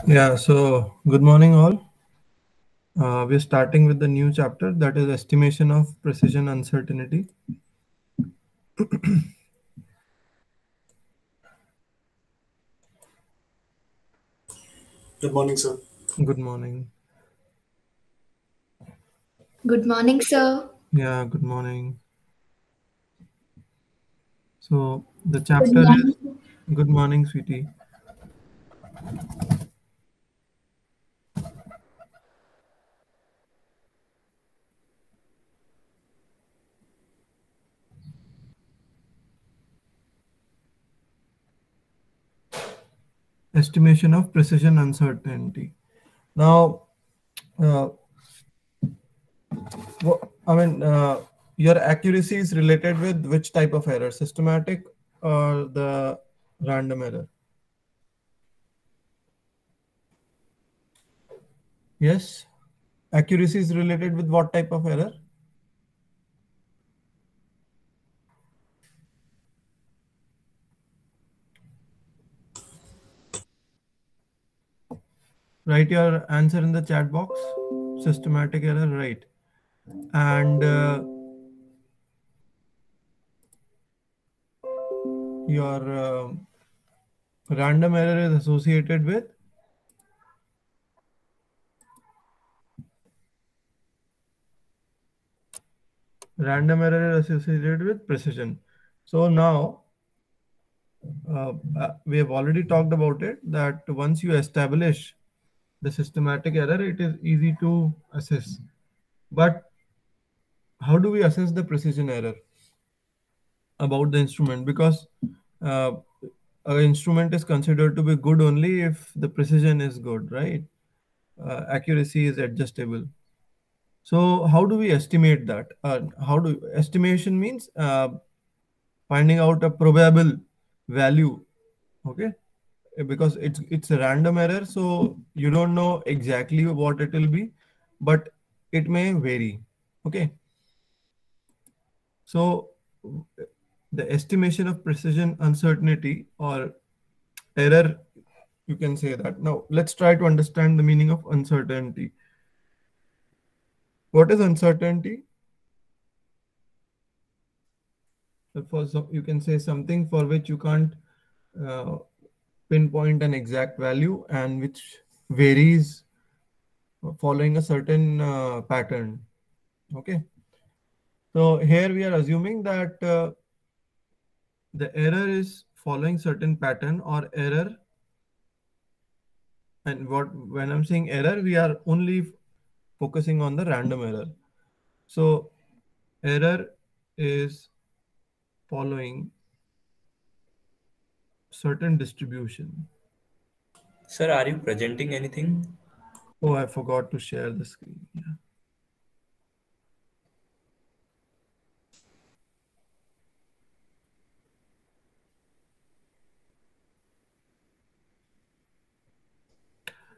Yeah, so good morning, all. We're starting with the new chapter, that is estimation of precision uncertainty. Good morning, sir. Good morning. Good morning, sir. Yeah, good morning. So the Good chapter is morning. good morning, sweetie. Estimation of precision uncertainty. Now, uh, your accuracy is related with which type of error, systematic or the random error? Yes, accuracy is related with what type of error? Write your answer in the chat box. Systematic error, right? And your random error is associated with precision. So now we have already talked about it, that once you establish the systematic error, it is easy to assess. But how do we assess the precision error about the instrument? Because uh, an instrument is considered to be good only if the precision is good, right? Accuracy is adjustable. So how do we estimate that? How do estimation means finding out a probable value, okay? Because it's a random error, so you don't know exactly what it will be, but it may vary, okay? So the estimation of precision uncertainty or error, you can say that. Now let's try to understand the meaning of uncertainty. What is uncertainty? For some, you can say something for which you can't uh, pinpoint an exact value and which varies following a certain pattern, okay? So here we are assuming that the error is following certain pattern or error. And what when I'm saying error, we are only focusing on the random error. So error is following certain distribution. Sir, are you presenting anything? Oh, I forgot to share the screen. Yeah.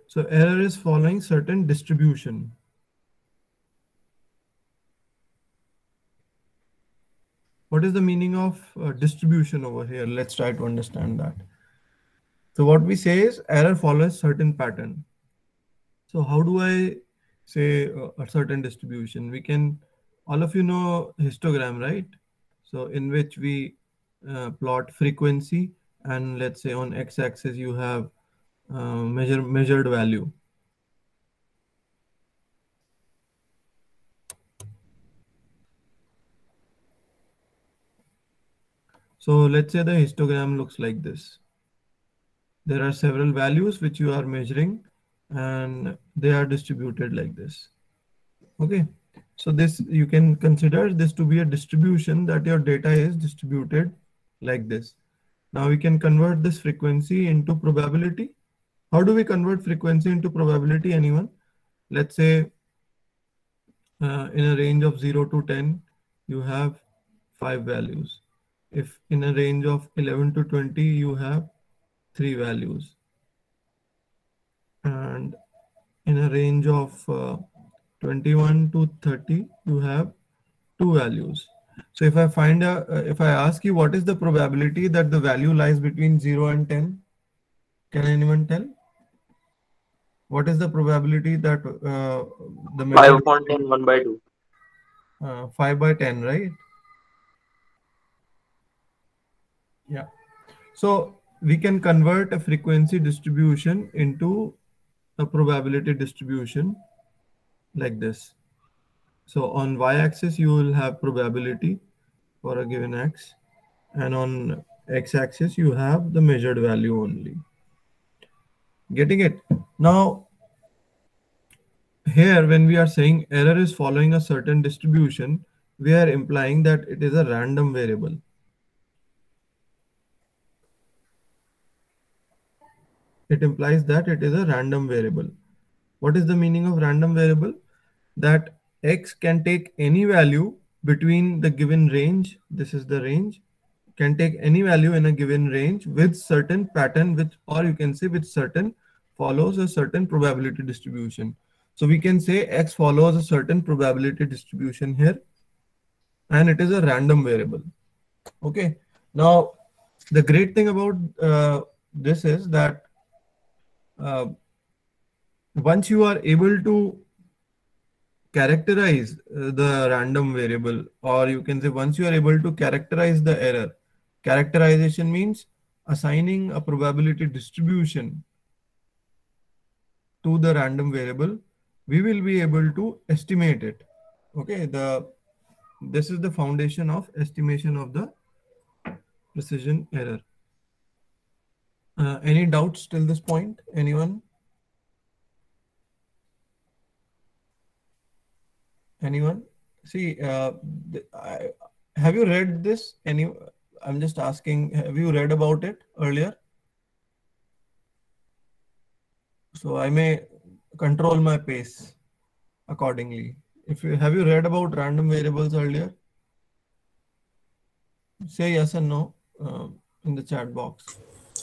So error is following certain distribution. What is the meaning of distribution over here? Let's try to understand that. So what we say is error follows certain pattern. So how do I say a certain distribution? We can, all of you know histogram, right? So in which we plot frequency, and let's say on x-axis you have measured value. So let's say the histogram looks like this. There are several values which you are measuring and they are distributed like this. Okay. So this, you can consider this to be a distribution, that your data is distributed like this. Now we can convert this frequency into probability. How do we convert frequency into probability? Anyone? Let's say in a range of 0 to 10, you have 5 values. If in a range of 11 to 20, you have 3 values. And in a range of 21 to 30, you have 2 values. So if I find if I ask you what is the probability that the value lies between 0 and 10, can anyone tell? What is the probability that the 5 measured upon 10, 1 by 2. 5 by 10, right? Yeah. So we can convert a frequency distribution into a probability distribution like this. So on y-axis, you will have probability for a given x, and on x-axis, you have the measured value only. Getting it? Now, here, when we are saying error is following a certain distribution, we are implying that it is a random variable. It implies that it is a random variable. What is the meaning of random variable? That x can take any value between the given range, this is the range, can take any value in a given range with certain pattern, with, or you can say with certain, follows a certain probability distribution. So we can say x follows a certain probability distribution here, and it is a random variable. Okay. Now, the great thing about this is that once you are able to characterize the random variable, or you can say once you are able to characterize the error, characterization means assigning a probability distribution to the random variable, we will be able to estimate it. Okay, this is the foundation of estimation of the precision error. Any doubts till this point? Anyone? Anyone? See, have you read this? I'm just asking, have you read about it earlier? So I may control my pace accordingly. Have you read about random variables earlier? Say yes and no in the chat box.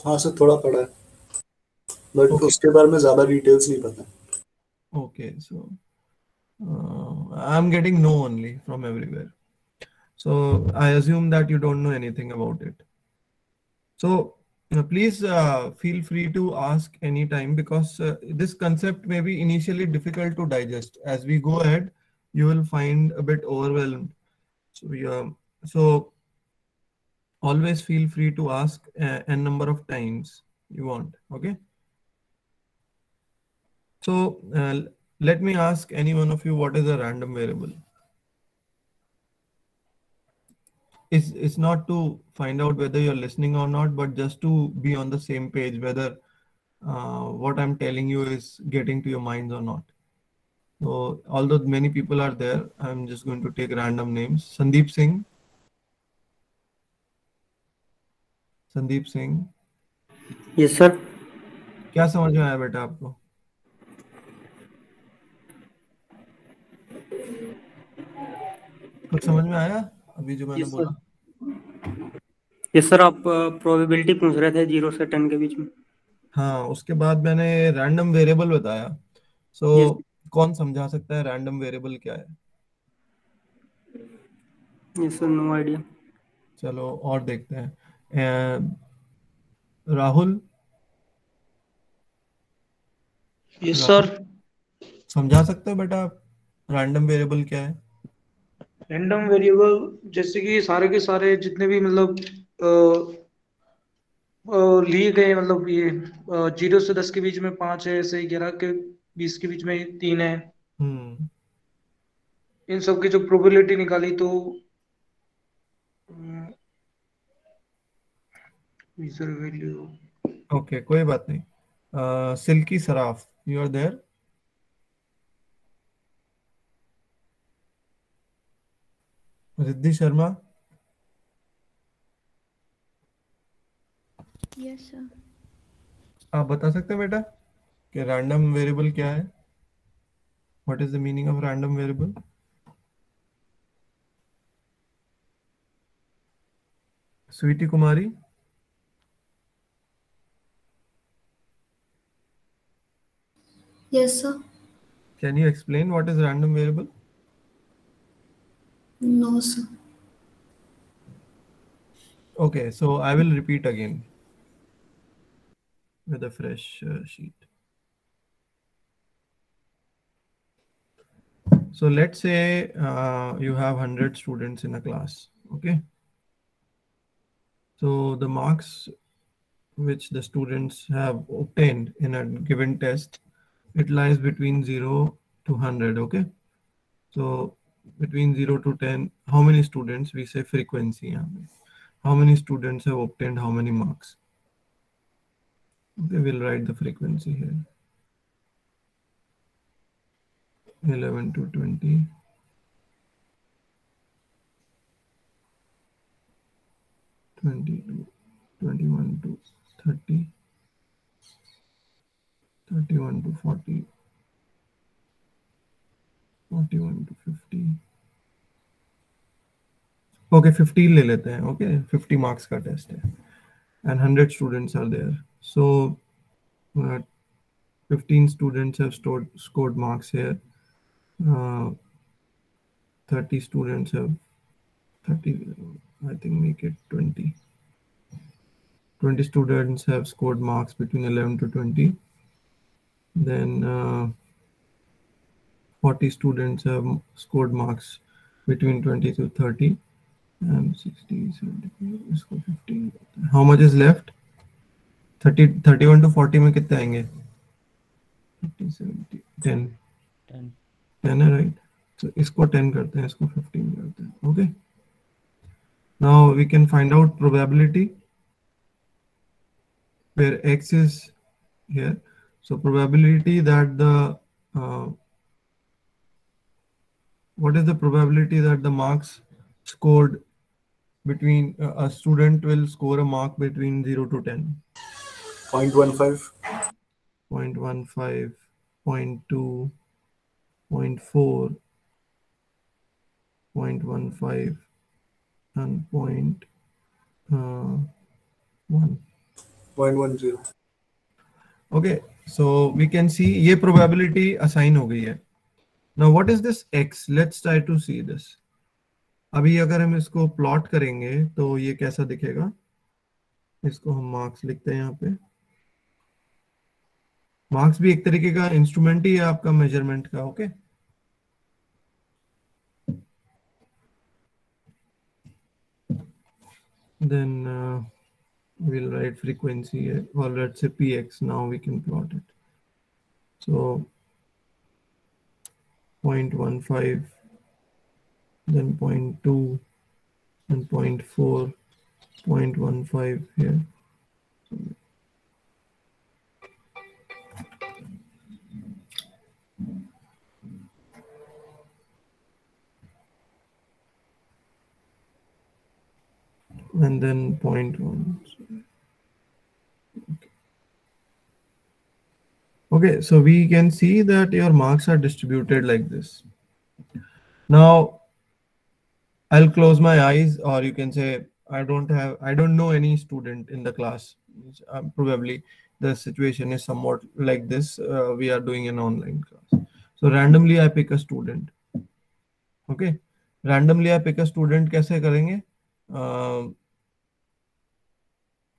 हाँ sir थोड़ा पढ़ा है but Okay. उसके बारे में ज़्यादा details नहीं पता. Okay, so I'm getting no only from everywhere. So I assume that you don't know anything about it. So please feel free to ask anytime, because this concept may be initially difficult to digest. As we go ahead, you will find a bit overwhelmed. So yeah, so always feel free to ask a number of times you want. Okay. So let me ask any one of you, what is a random variable? It's not to find out whether you're listening or not, but just to be on the same page, whether what I'm telling you is getting to your minds or not. So although many people are there, I'm just going to take random names. Sandeep Singh. Sandeep Singh. Yes sir. क्या समझ में आया बेटा आपको? कुछ समझ में आया अभी जो मैंने बोला? यस सर, आप प्रोबेबिलिटी पूछ रहे थे 0 से 10 के बीच में. हाँ, उसके बाद मैंने रैंडम वेरिएबल बताया. सो कौन समझा सकता है रैंडम वेरिएबल क्या है? Yes sir, no idea. चलो और देखते हैं. राहुल. Yes sir. समझा सकते हो बेटा आप रैंडम वेरिएबल क्या है? रैंडम वेरिएबल जैसे कि सारे के सारे जितने भी मतलब लिए गए, मतलब ये 0 से 10 के बीच में 5 है, ऐसे 11 के 20 के बीच में 3 है. इन सब की जो प्रोबेबिलिटी निकाली तो वैल्यू. ओके, कोई बात नहीं. Silky Saraf, you are there? Riddhi Sharma. Yes sir. आप बता सकते हैं बेटा कि रैंडम वेरिएबल क्या है? What is the meaning of random variable? Sweety Kumari. Yes, sir. Can you explain what is random variable? No, sir. Okay, so I will repeat again with a fresh sheet. So let's say you have 100 students in a class. Okay, so the marks which the students have obtained in a given test, it lies between 0 to 100. Okay, so between 0 to 10, how many students, we say frequency, how many students have obtained how many marks. Okay, we'll write the frequency here. 11 to 20, 20 to 21 to 30, 31 to 40, 41 to 50. Okay, 15 ले लेते हैं. Okay, 50 marks का test है and 100 students are there. So 15 students have scored marks here. 30 students have 30, I think make it 20. 20 students have scored marks between 11 to 20. Then 40 students have scored marks between 20 to 30. And 60, 70, 50. How much is left? 30, 31 to 40 में कितने आएंगे? 50, 70, 10. 10 है, right? So इसको 10 करते हैं, इसको 15 करते हैं. Okay. Now we can find out probability where x is here. So probability that the what is the probability that the marks scored between a student will score a mark between 0 to 10? 0.15. 0.15, 0.2, 0.4, 0.15 and 0.1. 0.10. Okay, so we can see ये probability assign हो गई है. Now what is this x? Let's try to see this. अभी अगर हम इसको plot करेंगे तो ये कैसा दिखेगा? इसको हम मार्क्स लिखते हैं यहाँ पे. मार्क्स भी एक तरीके का इंस्ट्रूमेंट ही है आपका मेजरमेंट का. Okay, then we'll write frequency or let's say px. Now we can plot it. So 0.15, then 0.2 and 0.4, 0.15 here. And then 0.1. Okay, so we can see that your marks are distributed like this. Now, I'll close my eyes, or you can say I don't know any student in the class. Probably the situation is somewhat like this. We are doing an online class. So randomly I pick a student. Okay, randomly I pick a student. कैसे करेंगे?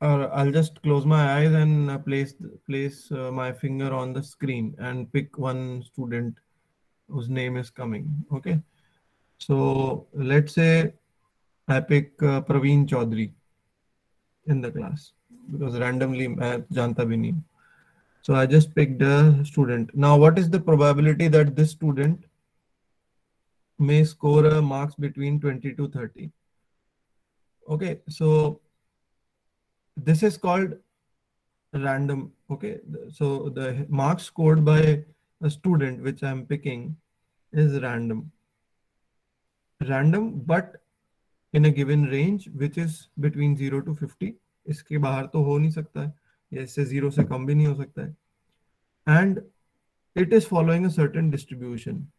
Or I'll just close my eyes and place my finger on the screen and pick one student whose name is coming. Okay, so let's say I pick Praveen Chaudhary in the class because randomly मैं जानता भी नहीं. So I just picked a student. Now what is the probability that this student may score a marks between 20 to 30? Okay, so this is called random. Okay, so the marks scored by a student which I am picking is random, but in a given range which is between 0 to 50. इसके बाहर तो हो नहीं सकता है, या इससे 0 से कम भी नहीं हो सकता है. And it is following a certain distribution.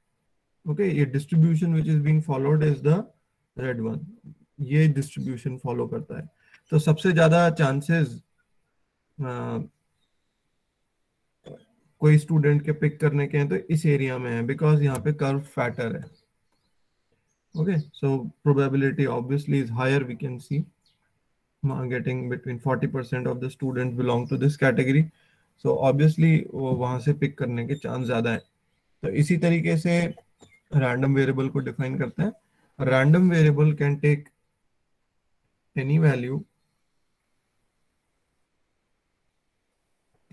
Okay, ये distribution which is being followed is the red one. ये distribution follow करता है. तो सबसे ज्यादा चांसेस कोई स्टूडेंट के पिक करने के हैं तो इस एरिया में है, बिकॉज यहाँ पे कर्व फैटर है. Okay, so probability obviously is higher. We can see getting between 40% of the student belong to this category. So obviously वो वहां से पिक करने के चांस ज्यादा है. तो इसी तरीके से रैंडम वेरिएबल को डिफाइन करते हैं. Random variable can take any value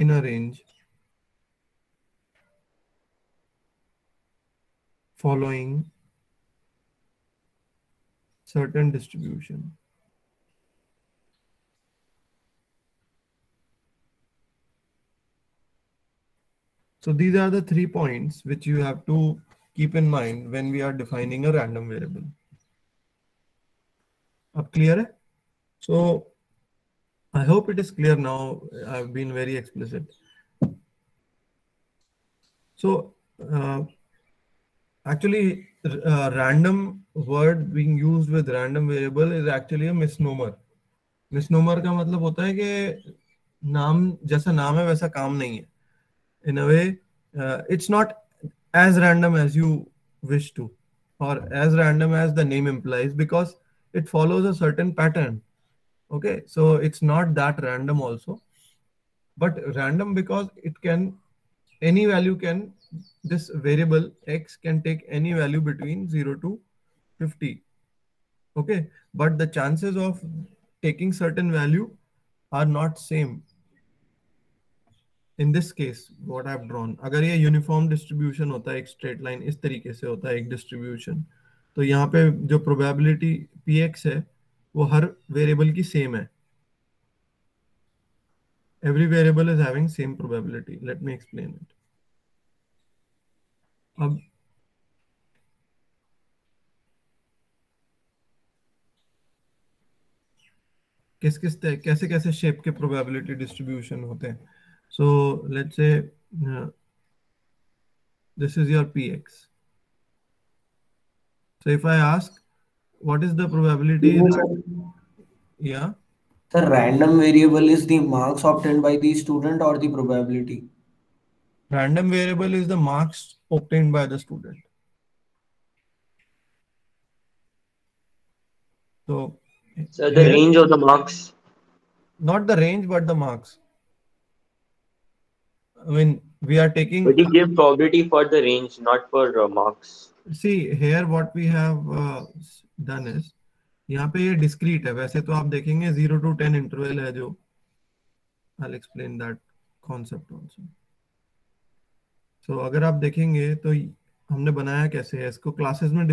in a range following certain distribution. So these are the 3 points which you have to keep in mind when we are defining a random variable. Up clear hai? So I hope it is clear now. I've been very explicit. So actually random word being used with random variable is actually a misnomer. Misnomer का मतलब होता है कि नाम जैसा नाम है वैसा काम नहीं है. In a way, it's not as random as you wish to, or as random as the name implies, because it follows a certain pattern. Okay, so it's not that random also, but random because it can, any value can, this variable x can take any value between 0 to 50. Okay, but the chances of taking certain value are not same. In this case what I've drawn, अगर ये uniform distribution होता है, एक straight line इस तरीके से होता है एक डिस्ट्रीब्यूशन, तो यहाँ पे जो प्रोबेबिलिटी px है वो हर वेरिएबल की सेम है. Every variable is having same probability. Let me explain it. अब कैसे कैसे शेप के प्रोबेबिलिटी डिस्ट्रीब्यूशन होते हैं. So let's say this is your px. So if I ask what is the probability that, yeah, The random variable is the marks obtained by the student or the probability? random variable is the marks obtained by the student. So So the range of the marks. Not the range but the marks. I mean, we are taking, But you give probability for the range, not for marks. see here what we have done is, यहाँ पे ये discrete है. वैसे तो आप देखेंगे 0 to 10 interval है जो, I'll explain that concept also. So अगर आप देखेंगे तो हमने बनाया कैसे है, इसको क्लासेस में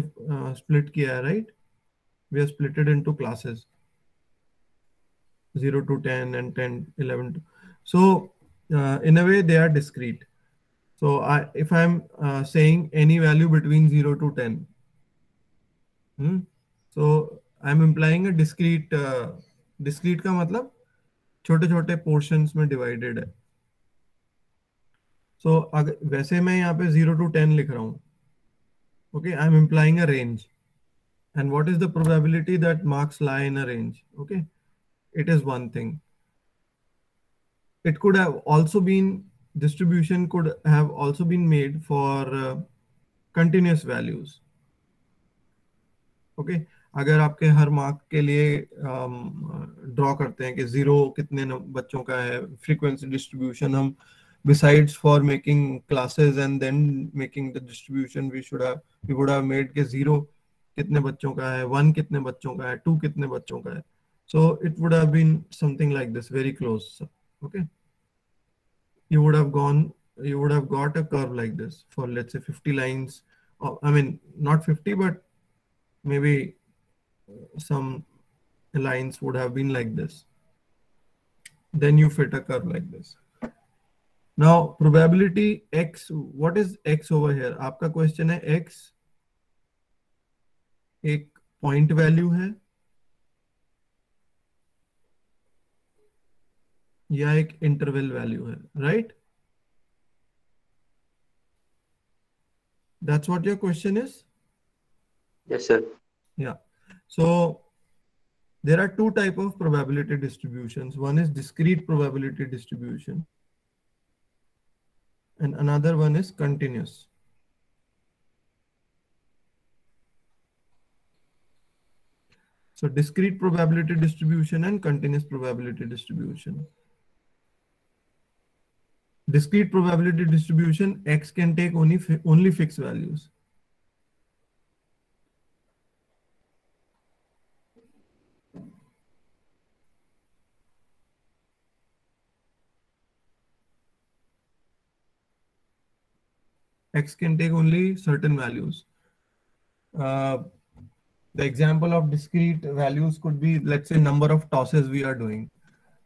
स्प्लिट किया है, right. We have split it into classes 0 to 10 and 10, 11 to, so in a way they are discrete. So if I'm saying any value between 0 to 10, so I'm implying a discrete. Discrete का मतलब छोटे छोटे portions में divided है. So अगर वैसे मैं यहाँ पे 0 to 10 लिख रहा हूँ, okay, I'm implying a range. And what is the probability that marks lie in a range? Okay, it is one thing. It could have also been, distribution could have also been made for continuous values. Okay, अगर आपके हर mark के लिए draw करते हैं कि 0 कितने बच्चों का है, फ्रीक्वेंसी डिस्ट्रीब्यूशन, हम besides for making classes and then making the distribution, we would have made के 0 कितने बच्चों का है, 1 कितने बच्चों का है, 2 कितने बच्चों का है. So it would have been something like this, very close. Okay, you would have got a curve like this for, let's say, 50 lines. I mean, not 50, but maybe some lines would have been like this. Then you fit a curve like this. Now probability x, what is x over here? आपका question है x एक point value है या एक interval value है, right? That's what your question is? Yes, sir. Yeah. So there are two types of probability distributions. One is discrete probability distribution and another one is continuous. So discrete probability distribution and continuous probability distribution. Discrete probability distribution, x can take only fixed values. X can take only certain values. The example of discrete values could be, let's say, number of tosses we are doing,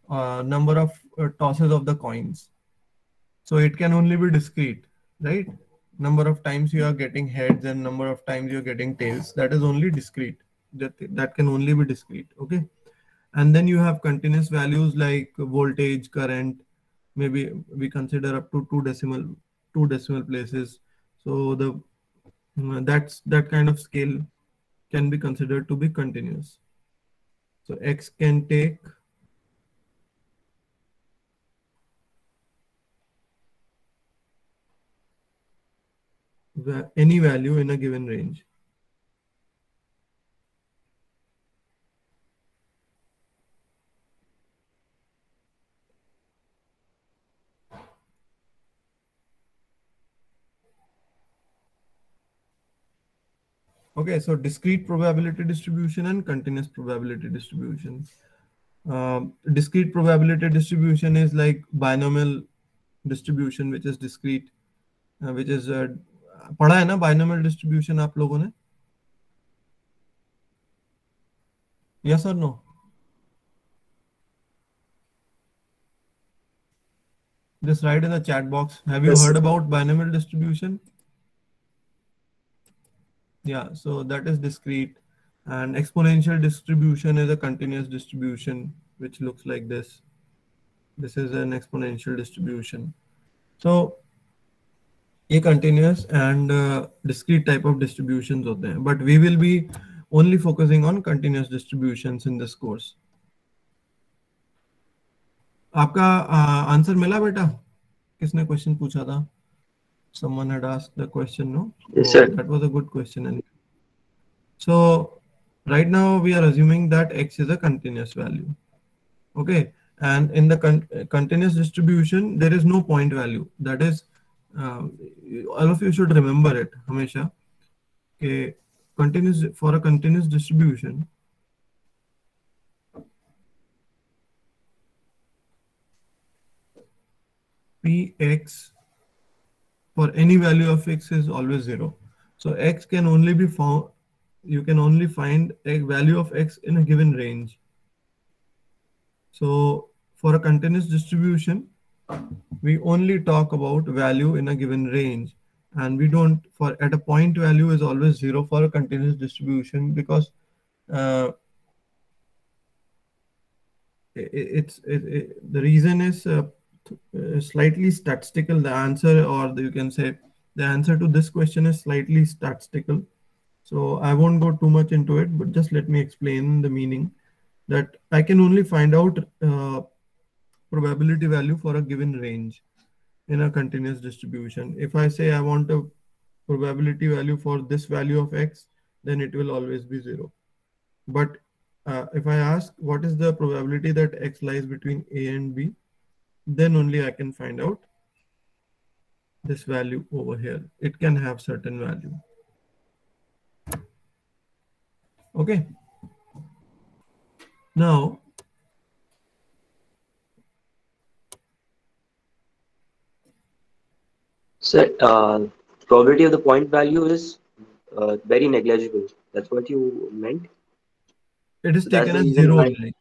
number of tosses of the coins. So it can only be discrete, right? Number of times you are getting heads and number of times you are getting tails. That is only discrete. That can only be discrete. Okay. And then you have continuous values like voltage, current. Maybe we consider up to two decimal places. So that kind of scale can be considered to be continuous. So X can take any value in a given range. Okay, so discrete probability distribution and continuous probability distribution. Discrete probability distribution is like binomial distribution, which is discrete, which is पढ़ा है ना binomial distribution आप लोगों ने? Yes or no? Just write in the chat box. Have you Yes. heard about binomial distribution? Yeah, so that is discrete, and exponential distribution is a continuous distribution which looks like this. This is an exponential distribution. So a continuous and discrete type of distributions होते हैं, but we will be only focusing on continuous distributions in this course. आपका answer मिला बेटा? किसने question पूछा था? Someone had asked the question, no? Yes, sir. That was a good question. And so right now we are assuming that X is a continuous value. Okay. And in the continuous distribution, there is no point value. That is, all of you should remember it, Hamesha. Okay. For a continuous distribution, Px for any value of X is always 0. So X can only be found, you can only find a value of X in a given range. So for a continuous distribution, we only talk about value in a given range, and we don't, for at a point value is always 0 for a continuous distribution, because the reason is slightly statistical. The answer, or you can say the answer to this question is slightly statistical. So I won't go too much into it, but just let me explain the meaning, that I can only find out probability value for a given range in a continuous distribution. If I say I want a probability value for this value of X, then it will always be 0. But if I ask what is the probability that X lies between A and B, then only I can find out this value over here. It can have certain value. Okay. Now, Sir, probability of the point value is very negligible. That's what you meant? it is That's taken the as reason 0 why- only.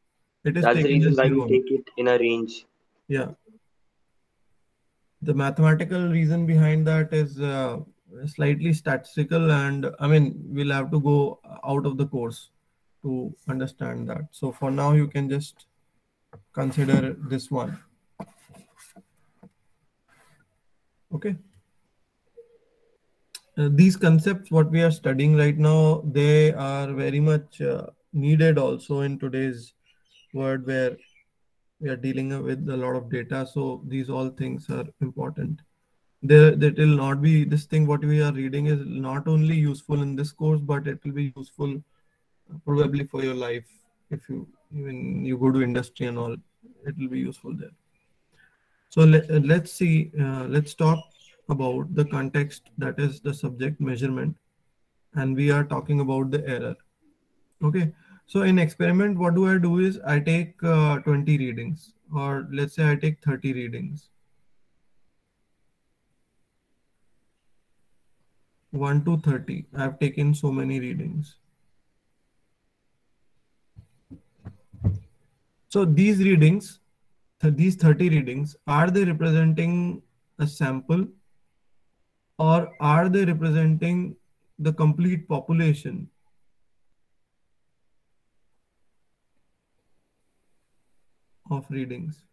It is That's the taken reason as why 0 we only. take it in a range. Yeah. The mathematical reason behind that is slightly statistical, and I mean, we'll have to go out of the course to understand that. So for now, you can just consider this one. Okay. These concepts, what we are studying right now, they are very much needed also in today's world, where we are dealing with a lot of data. So these all things are important. That will not be, this thing what we are reading is not only useful in this course, but it will be useful probably for your life. If you even you go to industry and all, it will be useful there. So let's see, let's talk about the context, that is the subject measurement, and we are talking about the error. Okay. So in experiment, what do I do is I take 20 readings, or let's say I take 30 readings. 1 to 30. I have taken so many readings. So these readings, these 30 readings, are they representing a sample, or are they representing the complete population? Of readings?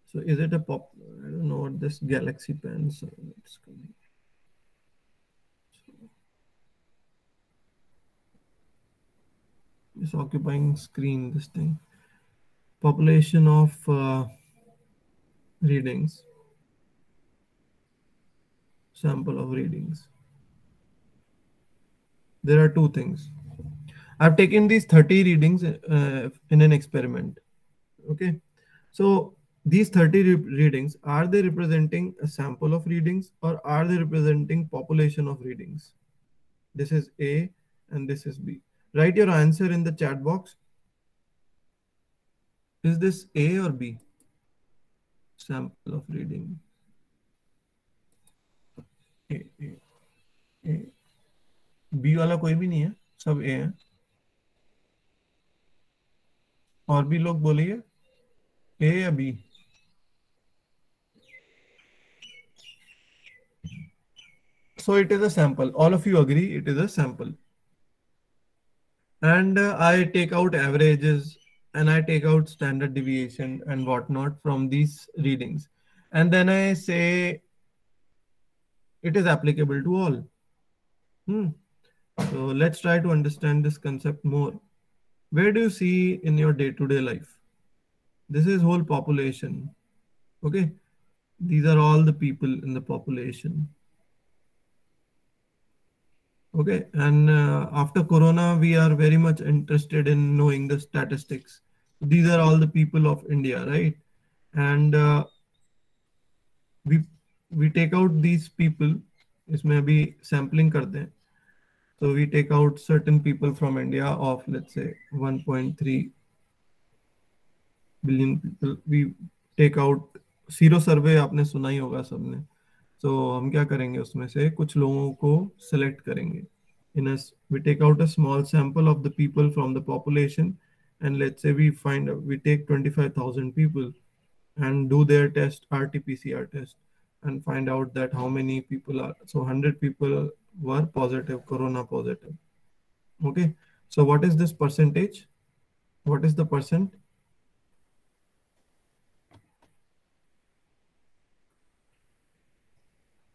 So is it a pop? I don't know what this Galaxy Pen. So it's coming. It's occupying screen. This thing. Population of readings. Sample of readings. There are two things. I've taken these 30 readings in an experiment. Okay, so these 30 readings, are they representing a sample of readings, or are they representing population of readings? This is A and this is B. Write your answer in the chat box. Is this A or B? Sample of reading. A. B वाला कोई भी नहीं है, सब A है. और भी लोग बोलिए, A या B? So it is a sample. All of you agree it is a sample. And I take out averages and I take out standard deviation and whatnot from these readings. And then I say it is applicable to all. So let's try to understand this concept more. Where do you see in your day-to-day life? This is whole population. Okay. These are all the people in the population. Okay. And after Corona, we are very much interested in knowing the statistics. These are all the people of India, right? And we take out these people. इसमें अभी sampling करते हैं. So we take out certain people from India of, let's say, 1.3 billion people. We take out zero survey, आपने सुना ही होगा सबने. So हम क्या करेंगे, उसमें से कुछ लोगों को select करेंगे. We take out a small sample of the people from the population, and let's say we take 25,000 people and do their test, RT-PCR test, and find out that how many people are. So 100 people were positive, Corona positive. Okay. So what is this percentage? What is the percent?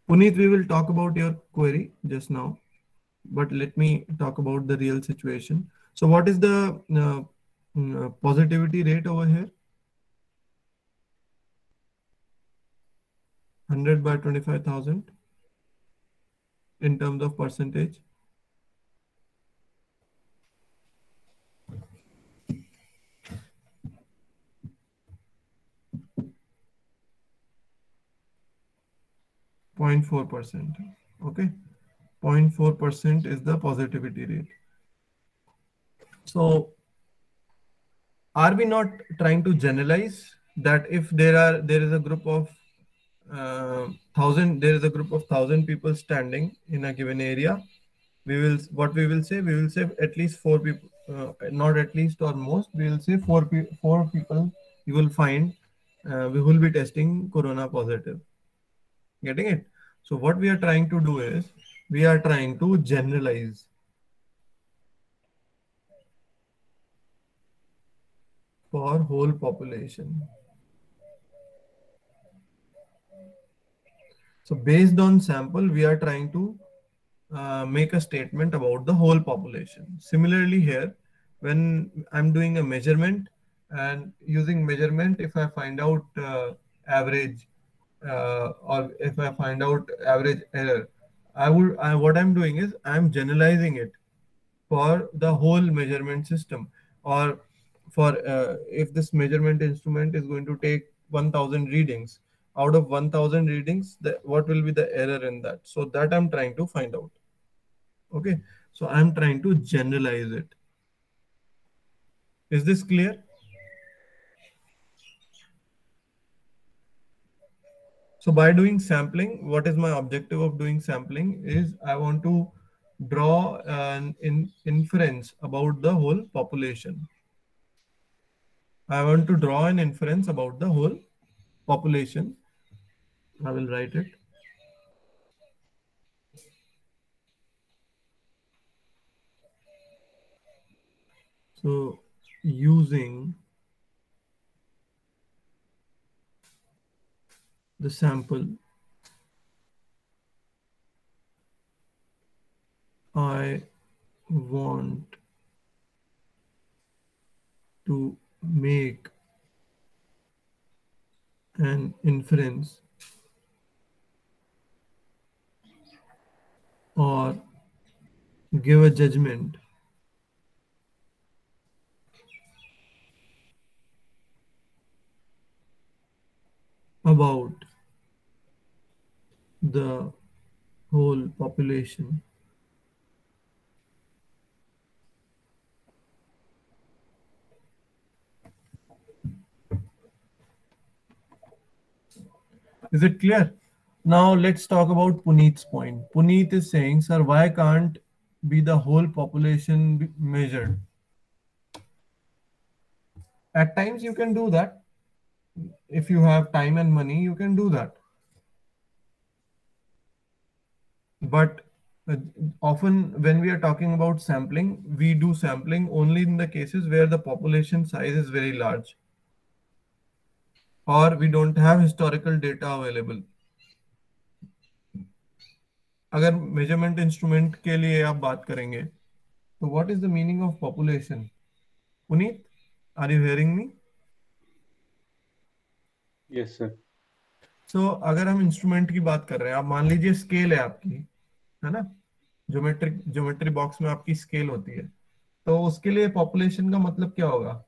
Puneet, we will talk about your query just now, but let me talk about the real situation. So what is the positivity rate over here? 100 by 25,000 in terms of percentage. .4%. Okay, 0.4% is the positivity rate. So are we not trying to generalize that if there is a group of 1,000 people standing in a given area, we will say at least 4 people, not at least or most, we will say 4 people you will find we will be testing Corona positive. Getting it? So what we are trying to do is we are trying to generalize. For whole population. So based on sample, we are trying to make a statement about the whole population. Similarly here, when I'm doing a measurement and using measurement, if I find out average or if I find out average error, what I'm doing is I'm generalizing it for the whole measurement system. Or if this measurement instrument is going to take 1000 readings, out of 1000 readings, what will be the error in that? So that I'm trying to find out. Okay, so I'm trying to generalize it. Is this clear? So by doing sampling, what is my objective of doing sampling is I want to draw an inference about the whole population. I want to draw an inference about the whole population. I will write it. So using the sample, I want to make an inference or give a judgment about the whole population. Is it clear? Now let's talk about Puneet's point. Puneet is saying, sir, why can't be the whole population be measured? At times you can do that. If you have time and money, you can do that. But often when we are talking about sampling, we do sampling only in the cases where the population size is very large or we don't have historical data available. अगर measurement instrument के लिए आप बात करेंगे, तो what is the meaning of population? Puneet, are you hearing me? Yes, sir. So अगर हम instrument की बात कर रहे हैं, आप मान लीजिए स्केल है आपकी, है ना, ज्योमेट्री बॉक्स में आपकी स्केल होती है, तो उसके लिए पॉपुलेशन का मतलब क्या होगा?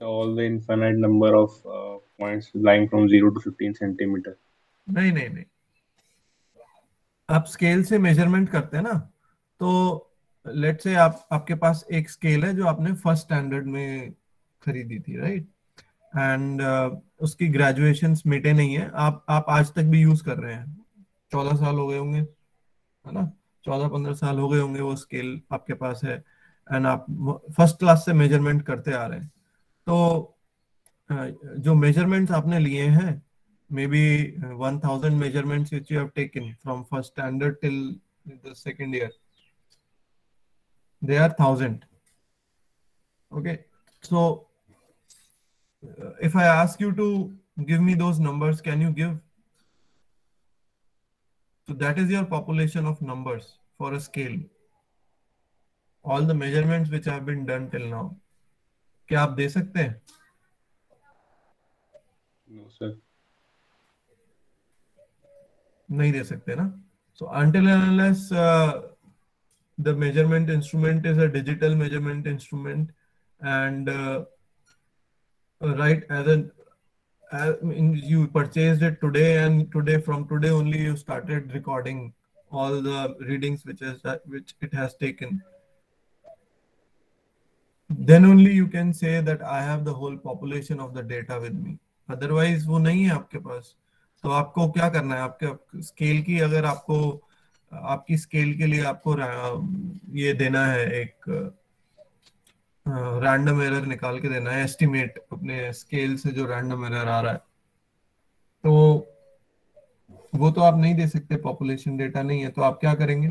All the infinite number of points lying from 0 to 15 centimeter. नहीं, आप स्केल से मेजरमेंट करते हैं ना, तो लेट्स से आपके पास एक स्केल है जो आपने फर्स्ट स्टैंडर्ड में खरीदी थी, राइट? एंड उसकी ग्रेजुएशंस मिटे नहीं है, आप आज तक भी यूज कर रहे हैं, 14 साल हो गए होंगे, है ना, 14-15 साल हो गए होंगे वो स्केल आपके पास है, एंड आप फर्स्ट क्लास से मेजरमेंट करते आ रहे हैं. तो जो मेजरमेंट्स आपने लिए हैं, maybe 1000 measurements which you have taken from first standard till the second year, they are 1000. Okay, so if I ask you to give me those numbers, can you give? So that is your population of numbers for a scale, all the measurements which have been done till now. क्या आप दे सकते हैं? No, sir. नहीं दे सकते ना. So until and unless the measurement instrument is a digital measurement instrument and right, you purchased it today, and from today only you started recording all the readings which it has taken, then only you can say that I have the whole population of the data with me. Otherwise वो नहीं है आपके पास. तो आपको क्या करना है? आपके स्केल की, अगर आपको आपकी स्केल के लिए आपको ये देना है, एक रैंडम एरर निकाल के देना है, एस्टिमेट अपने स्केल से जो रैंडम एरर आ रहा है, तो वो तो आप नहीं दे सकते, पॉपुलेशन डेटा नहीं है. तो आप क्या करेंगे?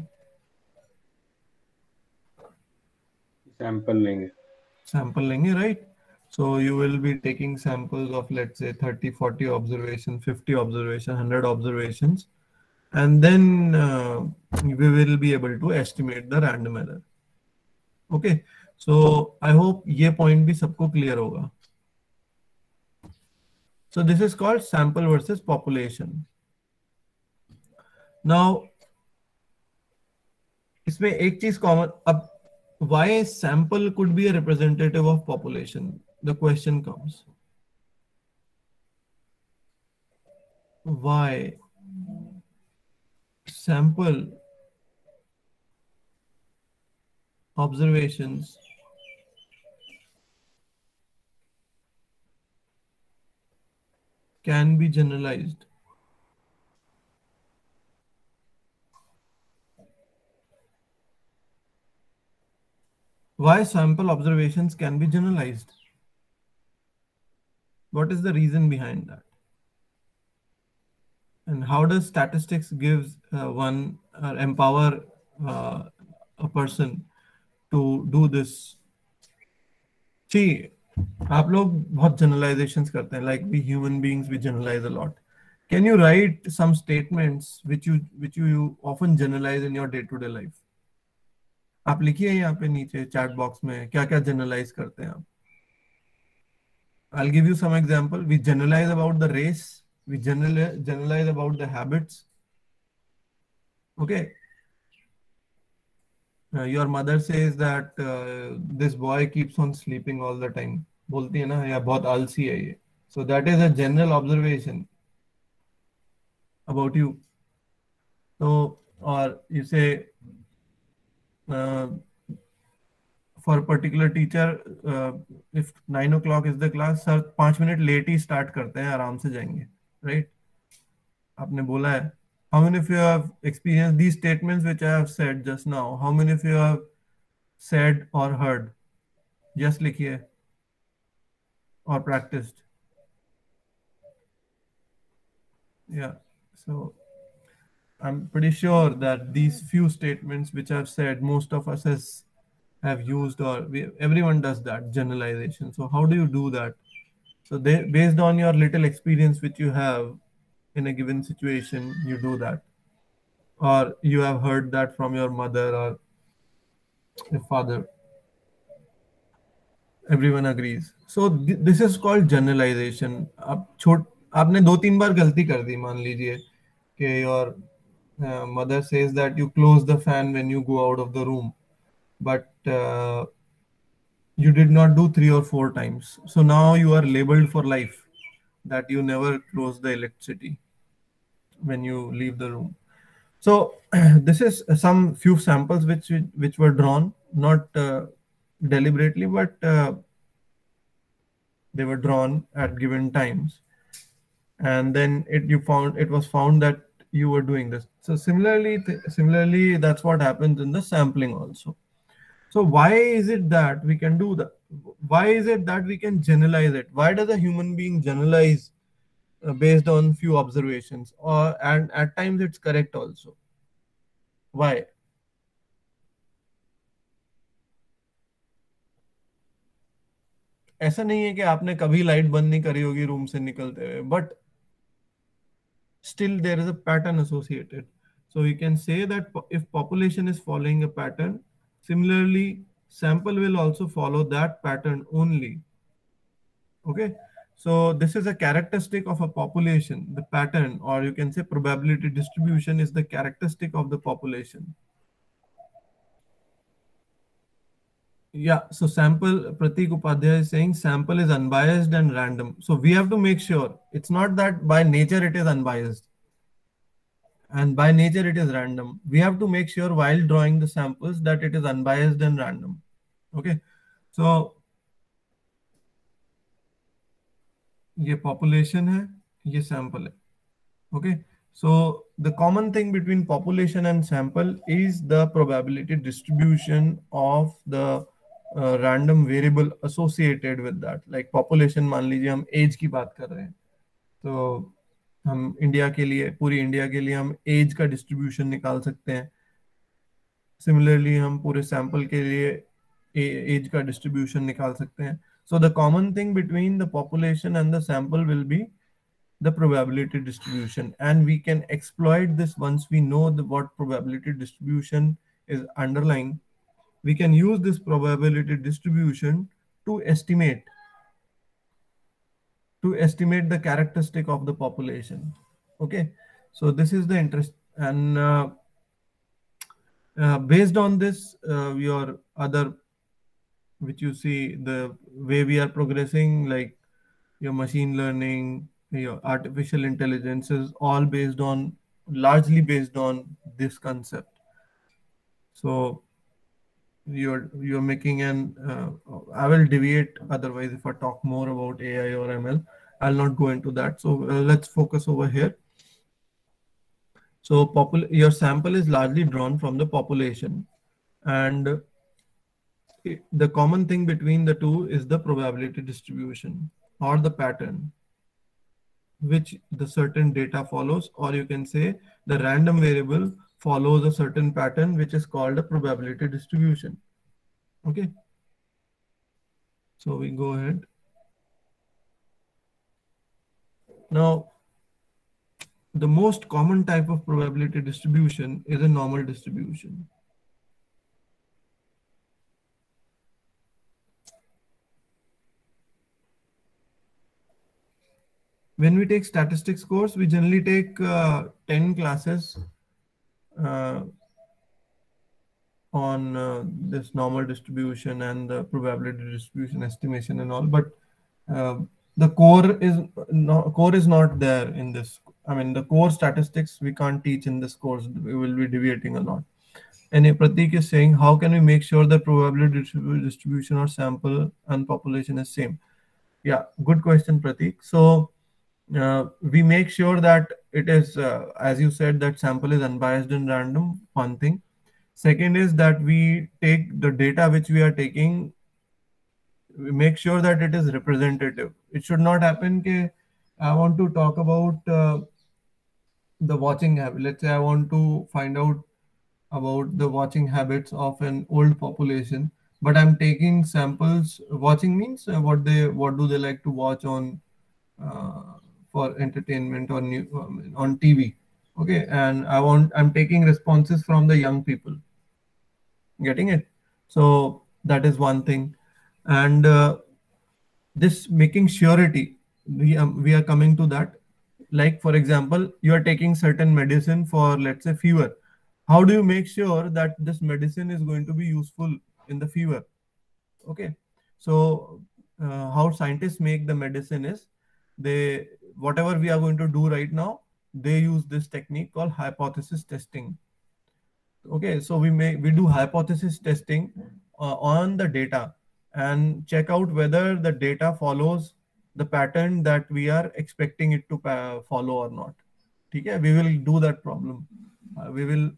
सैंपल लेंगे, right? So you will be taking samples of, let's say, 30, 40 observations, 50 observations, 100 observations, and then we will be able to estimate the random error. Okay, so I hope ये point भी सबको clear होगा. So this is called sample versus population. Now इसमें एक चीज common, अब why a sample could be a representative of population. The question comes, why sample observations can be generalized. Why sample observations can be generalized? What is the reason behind that? And how does statistics gives one empower a person to do this? See, आप लोग बहुत generalizations करते हैं, like we human beings we generalize a lot. Can you write some statements which you often generalize in your day-to-day life? आप लिखिए यहाँ पे नीचे चैट बॉक्स में क्या क्या जनरलाइज करते हैं आप. I'll give you some example. We generalize about the race. We generalize about the habits. Okay. Your mother says that this boy keeps on sleeping all the time. बोलती है ना या बहुत आलसी है ये. So that is a general observation about you. So, or you say for a particular teacher, if 9 o'clock is the class, sir 5 minute late he start करते हैं, आराम से जाएंगे, right? आपने बोला है. How many of you have experienced these statements which I have said just now? How many of you have said or heard? Just लिखिए or practiced. Yeah, so I'm pretty sure that these few statements which I've said, most of us have used, or everyone does that generalization. So how do you do that? So based on your little experience which you have in a given situation, you do that, or you have heard that from your mother or your father. Everyone agrees. So this is called generalization. आपने 2-3 बार गलती कर दी, मान लीजिए कि your mother says that you close the fan when you go out of the room, but you did not do 3 or 4 times. So now you are labeled for life that you never close the electricity when you leave the room. So this is some few samples which were drawn, not deliberately, but they were drawn at given times, and then it was found that you were doing this. So similarly, that's what happens in the sampling also. So why is it that we can do that? Why is it that we can generalize it? Why does a human being generalize based on few observations, and at times it's correct also? Why? ऐसा नहीं है कि आपने कभी light बंद नहीं करी होगी रूम से निकलते हुए, but still there is a pattern associated. So we can say that if population is following a pattern, similarly sample will also follow that pattern only. Okay, so this is a characteristic of a population. The pattern, or you can say probability distribution, is the characteristic of the population. Yeah, so sample, Pratik Upadhyay is saying sample is unbiased and random. So we have to make sure it's not that by nature it is unbiased and by nature it is random. We have to make sure while drawing the samples that it is unbiased and random. Okay, so ये population है, ये sample है. Okay, so the common thing between population and sample is the probability distribution of the random variable associated with that. Like population, मान लीजिए हम age की बात कर रहे हैं, तो हम इंडिया के लिए, पूरी इंडिया के लिए हम age का distribution निकाल सकते हैं. Similarly, हम पूरे sample के लिए age का distribution निकाल सकते हैं. So the common thing between the population and the sample will be the probability distribution, and we can exploit this once we know what probability distribution is underlying. We can use this probability distribution to estimate the characteristic of the population. Okay, so this is the interest, and Based on this, your other, which you see, the way we are progressing, like your machine learning, your artificial intelligence is all largely based on this concept. So you're making I will deviate otherwise if I talk more about AI or ML. I'll not go into that. So let's focus over here. So your sample is largely drawn from the population, and the common thing between the two is the probability distribution or the pattern which the certain data follows, or you can say the random variable follows a certain pattern which is called a probability distribution. Okay, so we go ahead. Now, the most common type of probability distribution is a normal distribution. When we take statistics course, we generally take 10 classes on this normal distribution and the probability distribution estimation and all, but the core is not there in this. I mean, the core statistics we can't teach in this course. We will be deviating a lot. And Pratik is saying, how can we make sure the probability distribution or sample and population is same? Yeah, good question, Pratik. So we make sure that it is, as you said, that sample is unbiased and random, one thing. Second is that we take the data which we are taking, we make sure that it is representative. It should not happen that I want to talk about the watching habit. Let's say I want to find out about the watching habits of an old population, but I'm taking samples. Watching means what do they like to watch on for entertainment or on TV. Okay, and I'm taking responses from the young people. Getting it? So that is one thing. And this making surety, we are coming to that. Like, for example, you are taking certain medicine for, let's say, fever. How do you make sure that this medicine is going to be useful in the fever? Okay, so how scientists make the medicine is, whatever we are going to do right now, they use this technique called hypothesis testing. Okay, so we do hypothesis testing on the data and check out whether the data follows the pattern that we are expecting it to follow or not. Okay, we will do that problem. We will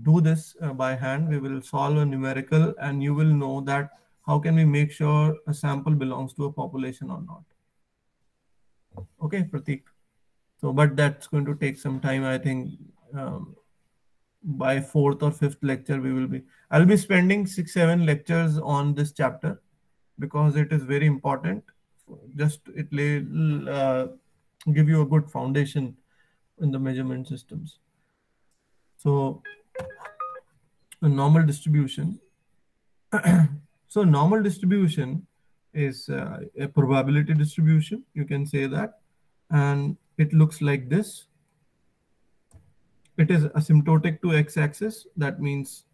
do this by hand. We will solve a numerical, and you will know that how can we make sure a sample belongs to a population or not. Okay, Pratik. So, but that's going to take some time. I think by 4th or 5th lecture, I'll be spending 6-7 lectures on this chapter because it is very important. Just it will give you a good foundation in the measurement systems. So, a normal distribution. So, normal distribution is a probability distribution. You can say that, and it looks like this. It is asymptotic to x-axis. That means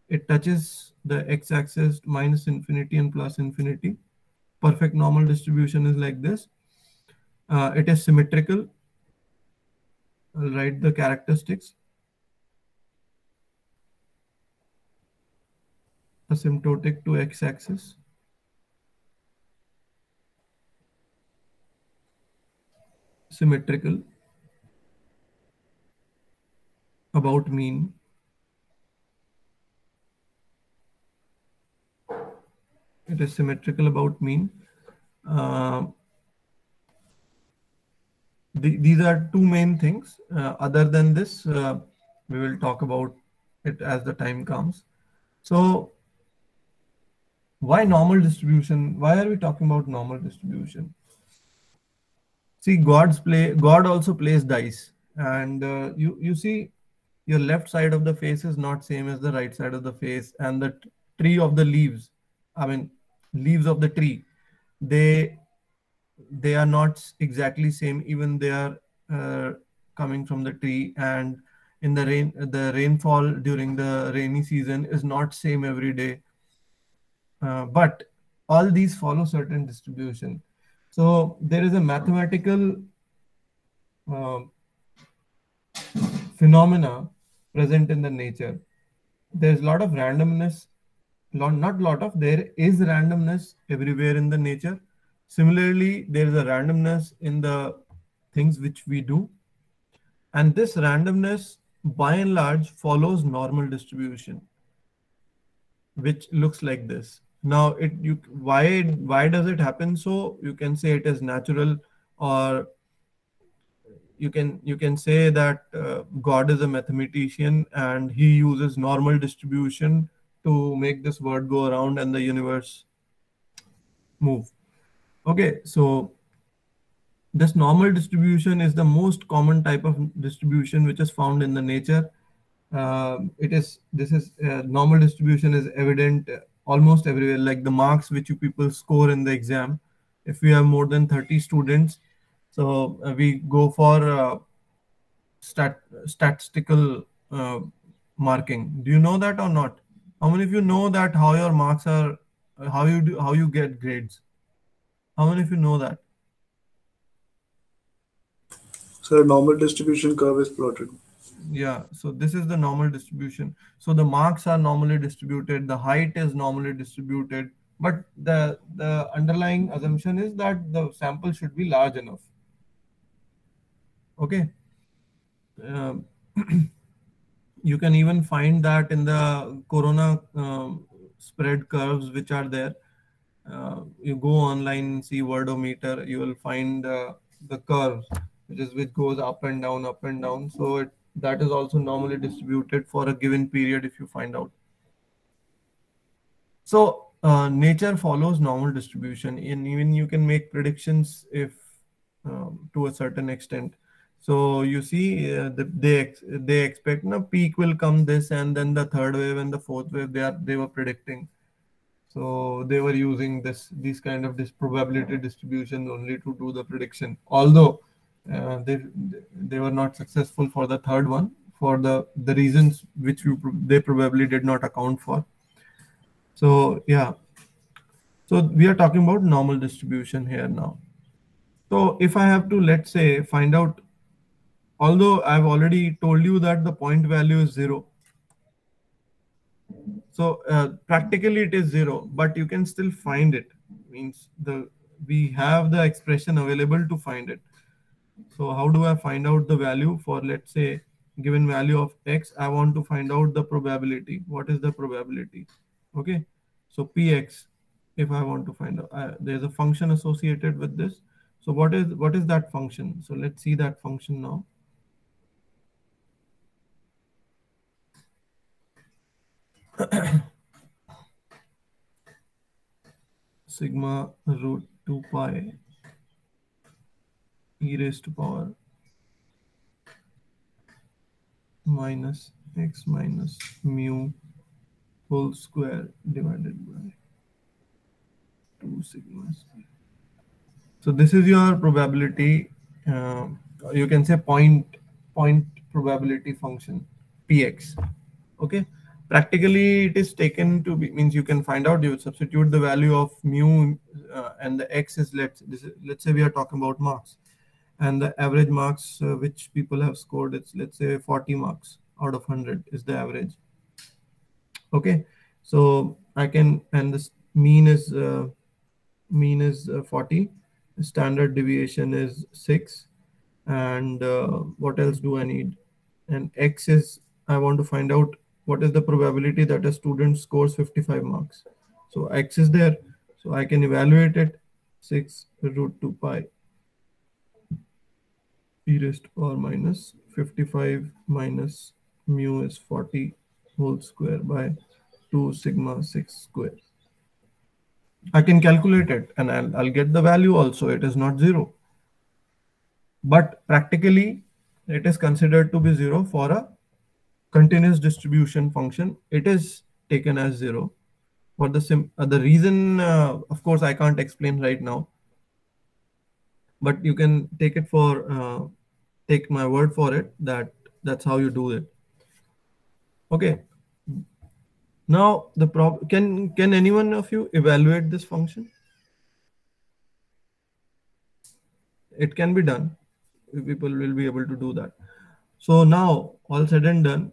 it touches the x-axis minus infinity and plus infinity. Perfect normal distribution is like this. It is symmetrical. I'll write the characteristics. Asymptotic to x-axis. Symmetrical. About mean. It is symmetrical about mean. These are two main things. Other than this, we will talk about it as the time comes. So, why normal distribution? Why are we talking about normal distribution? See, God also plays dice, and you see, your left side of the face is not same as the right side of the face, and the tree of the leaves. I mean, leaves of the tree, they are not exactly same, even they are coming from the tree, and in the rainfall during the rainy season is not same every day. But all these follow certain distribution. So there is a mathematical phenomena present in the nature. There's a lot of randomness, there is randomness everywhere in the nature. Similarly, there is a randomness in the things which we do. And this randomness, by and large, follows normal distribution, which looks like this. Now, why does it happen? So you can say it is natural, or you can say that God is a mathematician and he uses normal distribution to make this world go around and the universe move. Okay, so this normal distribution is the most common type of distribution which is found in the nature. Normal distribution is evident almost everywhere, like the marks which you people score in the exam. If we have more than 30 students, so we go for statistical marking. Do you know that or not? How many of you know that how your marks are, how you get grades? How many of you know that? So normal distribution curve is plotted. Yeah, so this is the normal distribution. So the marks are normally distributed, the height is normally distributed, but the underlying assumption is that the sample should be large enough. Okay. You can even find that in the corona spread curves which are there. You go online, see Wordometer, you will find the curves, which goes up and down, up and down. So that is also normally distributed for a given period if you find out. So nature follows normal distribution, and even you can make predictions if to a certain extent. So you see, they expect peak will come this, and then the third wave and the fourth wave they were predicting. So they were using these kind of probability distribution only to do the prediction. Although they were not successful for the third one for the reasons which they probably did not account for. So yeah, so we are talking about normal distribution here now. So if I have to, let's say, find out, although I've already told you that the point value is 0. So practically it is 0, but you can still find it. Means we have the expression available to find it. So how do I find out the value for, let's say, given value of x? I want to find out the probability. What is the probability? Okay, so px, if I want to find out, there's a function associated with this. So what is that function? So let's see that function now. Sigma root 2 pi e raised to power minus x minus mu whole square divided by 2 sigma square. So this is your probability. You can say point probability function px. Okay. Practically, it is taken to be, means you can find out, you substitute the value of mu and the x is, let's say we are talking about marks, and the average marks which people have scored, it's, let's say, 40 marks out of 100 is the average. Okay, so I can, and this mean is 40, standard deviation is 6, and what else do I need? And x is, I want to find out what is the probability that a student scores 55 marks. So x is there, so I can evaluate it. 6 root 2 pi e raised to power minus 55 minus mu is 40 whole square by 2 sigma 6 square. I can calculate it and I'll get the value also. It is not 0. But practically, it is considered to be 0 for a continuous distribution function. It is taken as 0. For the reason, of course, I can't explain right now. But you can take it for, take my word for it that That's how you do it. Okay. Now the can anyone of you evaluate this function? It can be done. People will be able to do that. So now, all said and done,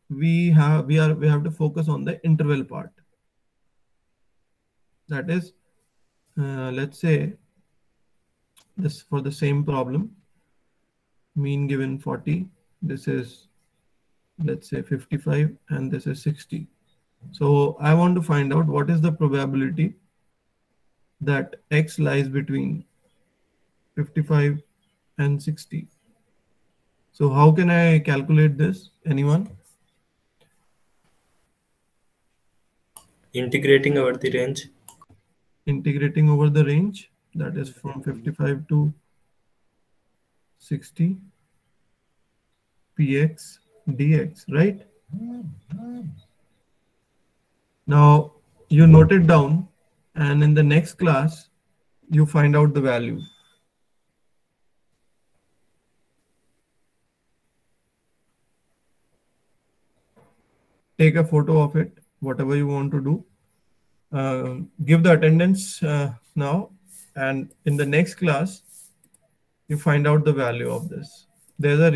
we have to focus on the interval part. That is, let's say this for the same problem, mean given 40. This is, let's say, 55, and this is 60. So I want to find out what is the probability that X lies between 55 and 60. So how can I calculate this? Anyone? Integrating over the range. Integrating over the range, that is from 55 to 60 px dx, right? Now you note it down, and in the next class you find out the value. Take a photo of it, whatever you want to do. Give the attendance now, and in the next class you find out the value of this. There's a